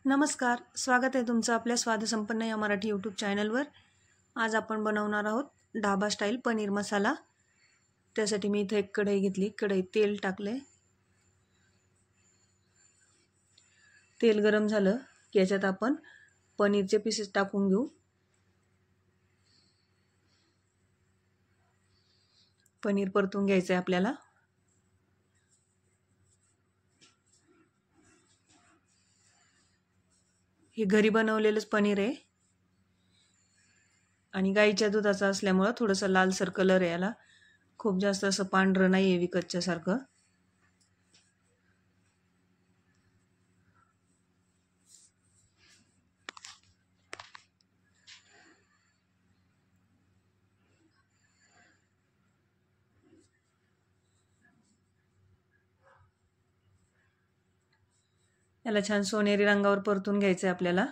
नमस्कार, स्वागत आहे तुमचं आपल्या स्वादसंपन्न या मराठी यूट्यूब चॅनलवर। आज आपण बनवणार आहोत ढाबा स्टाईल पनीर मसाला। त्यासाठी मी इथे एक कढई घेतली, कढईत तेल टाकले। तेल गरम झालं की याच्यात आपण पनीरचे पीसेस टाकून घेऊ। पनीर परतून घ्यायचं आहे आपल्याला। हे घरी बनवलेलंच पनीर आहे आणि गाईच्या दुधाचा असल्यामुळे थोडंसं लालसर कलर आहे याला, खूप जास्त असं पांढरं नाही आहे विकतच्या सारखं। याला छान सोनेरी रंगावर परतून घ्यायचं आहे आपल्याला।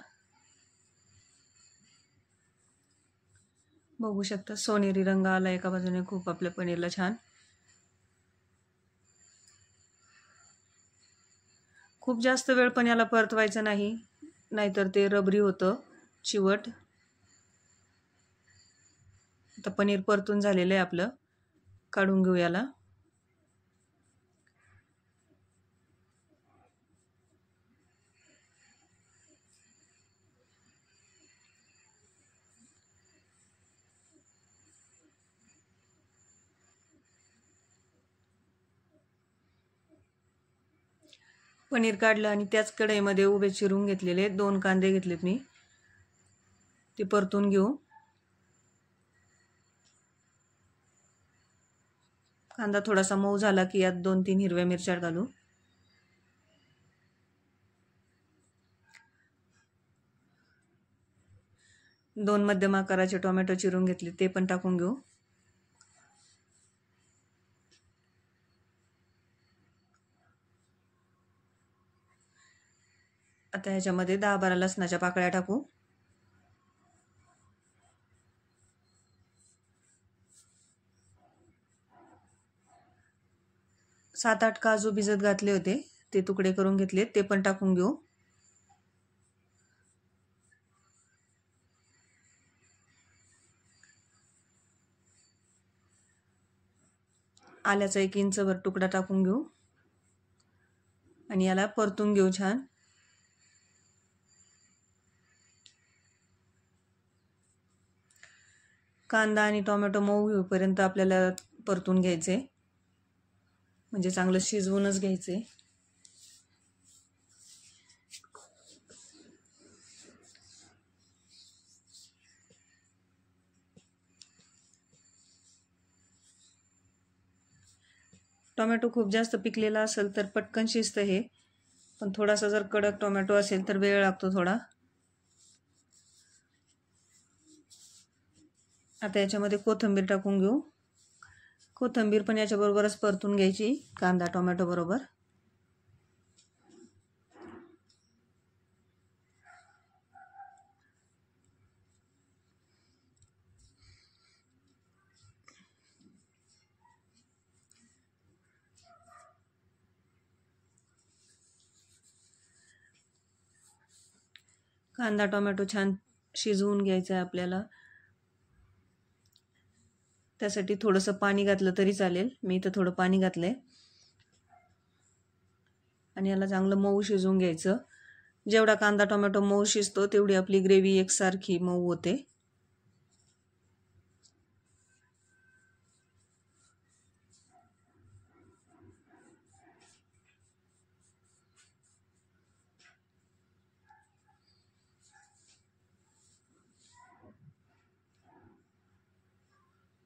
बघू शकता सोनेरी रंग आला एका बाजूने, खूप आपल्या पनीरला छान। खूप जास्त वेळ पण याला परतवायचं नाही, नाहीतर ते रबरी होतं, चिवट। आता पनीर परतून झालेलं आहे आपलं, काढून घेऊ याला। पनीर काढलं आणि त्याच कढईमध्ये उभे चिरून घेतलेले 2 कांदे घेतलेत मी, ते परतून घेऊ। कांदा थोडासा मऊ झाला की यात 2-3 हिरव्या मिरच्या घालू। दोन मध्यम आकाराचे टोमॅटो चिरून घेतले, ते पण टाकून घेऊ। आता ह्याच्यामध्ये 10-12 लसणाच्या पाकळ्या टाकू। 7-8 काजू भिजत घातले होते, ते तुकडे करून घेतले, ते पण टाकून घेऊ। आल्याचा 1 इंचभर तुकडा टाकून घेऊ आणि याला परतून घेऊ छान। कांदा आणि टोमॅटो मऊ होईपर्यंत आपल्याला परतून घ्यायचे, म्हणजे चांगलं शिजवूनच घ्यायचे। टोमॅटो खूप जास्त पिकलेला असेल तर पटकन शिजतं हे, पण थोडासा जर कडक टोमॅटो असेल तर वेळ लागतो थोडा। आता याच्यामध्ये कोथिंबीर टाकून घेऊ। कोथिंबीर पण याच्याबरोबरच परतून घ्यायची, कांदा टोमॅटो बरोबर। कांदा टोमॅटो छान शिजवून घ्यायचा आहे आपल्याला, त्यासाठी थोडंसं पाणी घातलं तरी चालेल। मी इथं थोडं पाणी घातलंय आणि याला चांगलं मऊ शिजवून घ्यायचं। जेवढा कांदा टोमॅटो मऊ शिजतो तेवढी आपली ग्रेव्ही एकसारखी मऊ होते।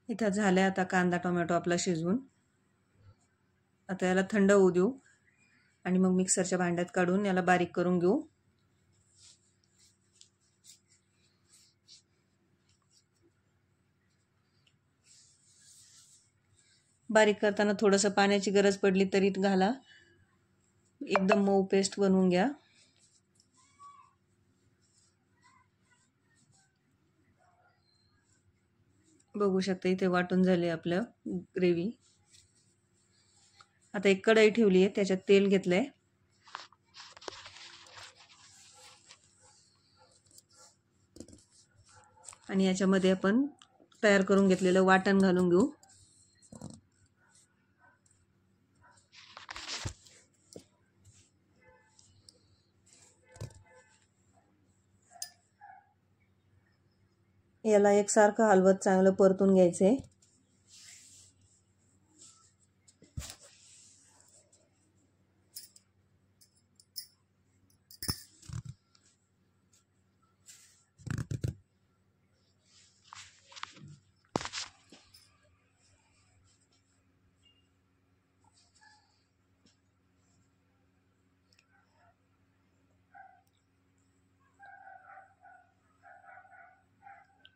इथं झालंय आता कांदा टोमॅटो आपला शिजवून। आता याला थंड होऊ देऊ आणि मग मिक्सरच्या भांड्यात काढून याला बारीक करून घेऊ। बारीक करताना थोडंसं पाण्याची गरज पडली तरी घाला, एकदम मऊ पेस्ट बनवून घ्या। बघू शकता इथे वाटून झाले आपलं ग्रेव्ही। आता एक कढई ठेवली आहे, त्याच्यात तेल घेतलंय। आणि याच्यामध्ये आपण तयार करून घेतलेलं वाटण घालून घेऊ. याला एकसारखं हलवत चांगलं परतून घ्यायचे.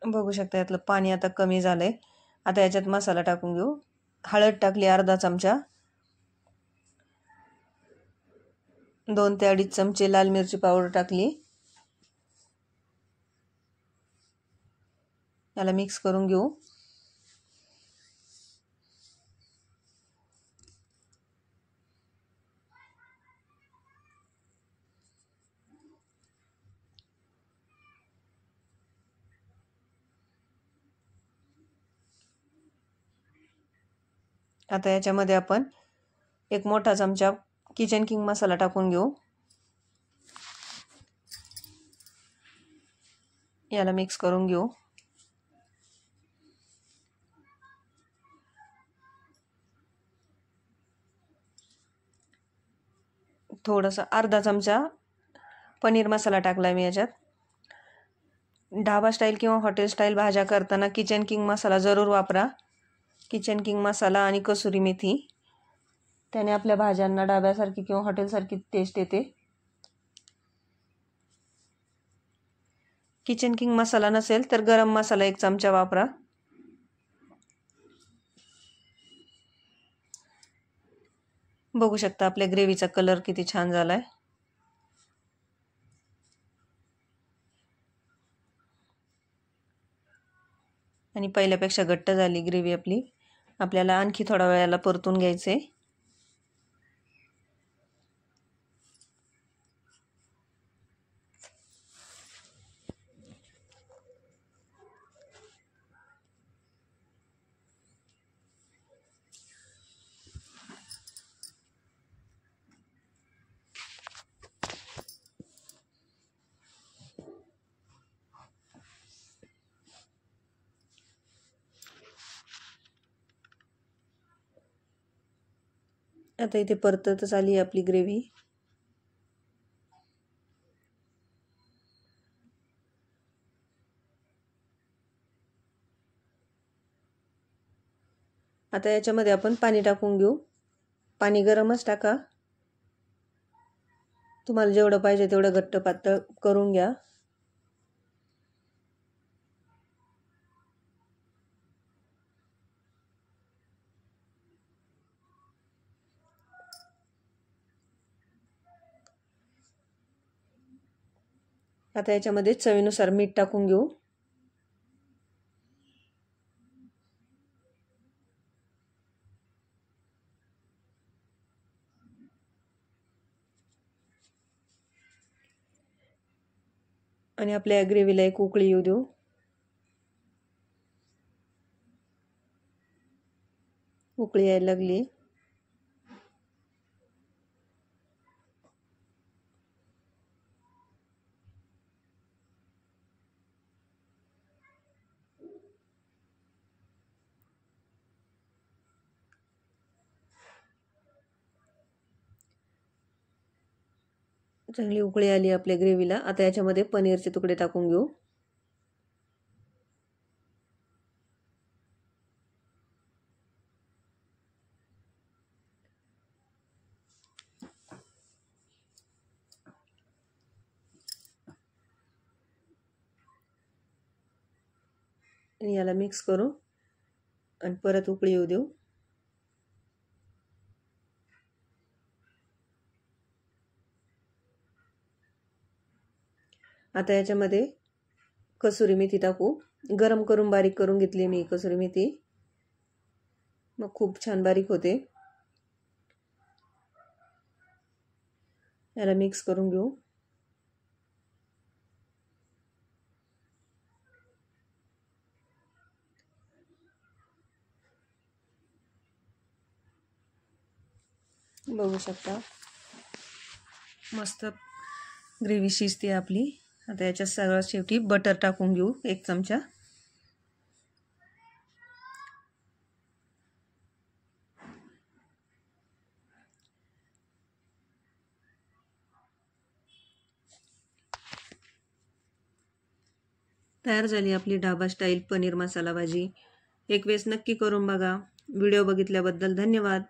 बघू शकता यातलं पाणी आता कमी झालंय. आता याच्यात मसाला टाकून घेऊ. हळद टाकली अर्धा चमचा, 2 ते 2.5 चमचे लाल मिरची पावडर टाकली. याला मिक्स करून घेऊ. आता याच्यामध्ये आपण 1 मोठा चमचा किचन किंग मसाला टाकून घेऊ. याला मिक्स करून घेऊ. थोडासा अर्धा चमचा पनीर मसाला टाकलाय मी याच्यात. ढाबा स्टाईल किंवा हॉटेल स्टाईल भाज्या करताना किचन किंग मसाला जरूर वापरा. किचन किंग मसाला आणि कसुरी मेथी, त्याने आपल्या भाज्यांना ढाब्यासारखी किंवा हॉटेलसारखी टेस्ट येते. किचन किंग मसाला नसेल तर गरम मसाला 1 चमचा वापरा. बघू शकता आपल्या ग्रेव्हीचा कलर किती छान झालाय. आणि पहिल्यापेक्षा घट्ट झाली ग्रेव्ही आपली. आपल्याला आणखी थोडा वेळाला परतून घ्यायचे. आता इथे परततच आली आपली ग्रेव्ही. आता याच्यामध्ये आपण पाणी टाकून घेऊ. पाणी गरमच टाका. तुम्हाला जेवढं पाहिजे तेवढं घट्ट पातळ करून घ्या. आता याच्यामध्ये चवीनुसार मीठ टाकून घेऊ. आणि आपल्या ग्रेव्हीला एक उकळी येऊ देऊ. उकळी यायला लागली. चांगली उकळी आली आपल्या ग्रेव्हीला. आता याच्यामध्ये पनीरचे तुकडे टाकून घेऊ. आणि याला मिक्स करू आणि परत उकळी येऊ देऊ. आता याच्यामध्ये कसुरी मेथी टाकू. गरम करून बारीक करून घेतली मी कसुरी मेथी. मग खूप छान बारीक होते. याला मिक्स करून घेऊ. बघू शकता मस्त ग्रेव्ही शिजते आपली. आता याच्यात सगळ्यात शेवटी बटर टाकून घेऊ 1 चमचा. तयार झाली आपली ढाबा स्टाईल पनीर मसाला भाजी. एक वेळेस नक्की करून बघा. व्हिडिओ बघितल्याबद्दल धन्यवाद.